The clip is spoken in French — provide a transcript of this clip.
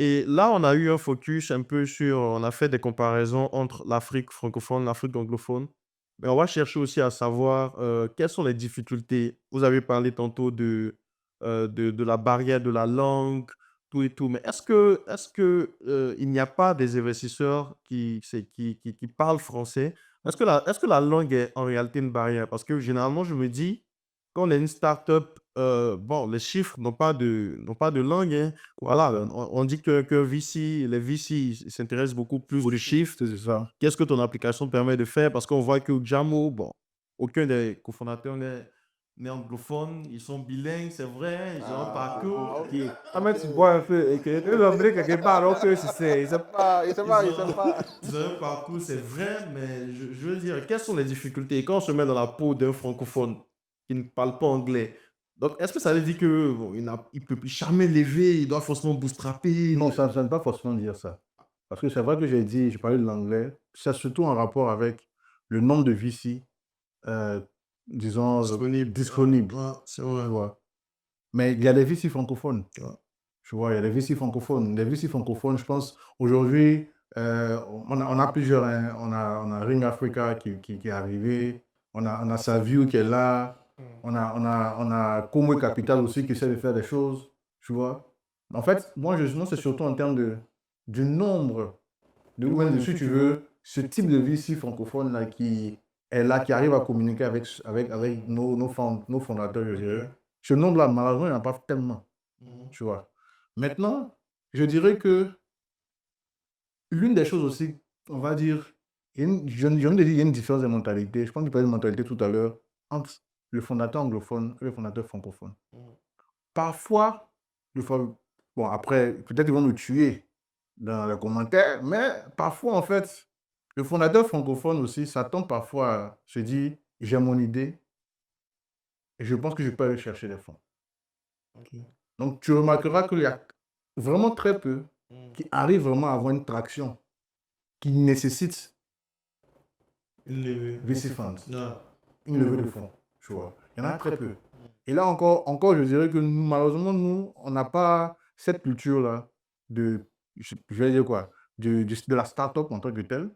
Et là, on a eu un focus un peu sur on a fait des comparaisons entre l'Afrique francophone, l'Afrique anglophone. Mais on va chercher aussi à savoir, quelles sont les difficultés. Vous avez parlé tantôt de la barrière de la langue, tout et tout. Mais est-ce que il n'y a pas des investisseurs qui parlent français? Est-ce que la langue est en réalité une barrière? Parce que généralement, je me dis, quand on est une start-up, bon, les chiffres n'ont pas de langue, hein. Voilà, on dit que les VC, ils s'intéressent beaucoup plus aux chiffres. C'est ça. Qu'est-ce que ton application permet de faire? Parce qu'on voit que Jamo, bon, aucun des cofondateurs n'est anglophone. Ils sont bilingues, c'est vrai. Ils ont un parcours. Ok. Ah, mais tu bois un peu et que l'anglais quelque part, alors que c'est, Ils il sait ont, pas. ils ont un parcours, c'est vrai, mais je veux dire, quelles sont les difficultés? Et quand on se met dans la peau d'un francophone qui ne parle pas anglais, donc est-ce que ça veut dire que bon, il peut plus jamais lever, il doit forcément bootstrapper? Non, ça ne veut pas forcément dire ça. Parce que c'est vrai que j'ai parlé de l'anglais, c'est surtout en rapport avec le nombre de VC, euh, disons, Disponible. disponibles, Ouais, c'est tu vrai. vois. Mais il y a des VC francophones, Ouais. tu vois, il y a des VC francophones. Les VC francophones, je pense, aujourd'hui, on a plusieurs, hein. On a Ring Africa qui est arrivé, on a Savio qui est là, on a Comway Capital aussi qui essaie de faire des choses, tu vois. En fait, moi, c'est surtout en termes du nombre, ou même si tu veux, ce type de VC francophone-là qui est là, qui arrive à communiquer avec nos fondateurs, je dirais. Ce nombre-là, malheureusement, il n'y en a pas tellement, Mhm. tu vois. Maintenant, je dirais que l'une des choses aussi, on va dire, je viens de dire, il y a une différence de mentalité. Je pense que tu parlais de mentalité tout à l'heure entre le fondateur anglophone et le fondateur francophone. Mhm. Parfois, bon, après, peut-être ils vont me tuer dans les commentaires, mais parfois, en fait, le fondateur francophone aussi s'attend parfois à se dire, j'ai mon idée et je pense que je peux aller chercher des fonds. Ok. Donc, tu remarqueras qu'il y a vraiment très peu Mhm. qui arrivent vraiment à avoir une traction qui nécessite Une levée. VC Funds, Ouais. une levée de fonds, tu vois. Il y en a très peu. Et là encore, je dirais que nous, malheureusement, nous, on n'a pas cette culture-là de, je vais dire quoi, de la start-up en tant que telle.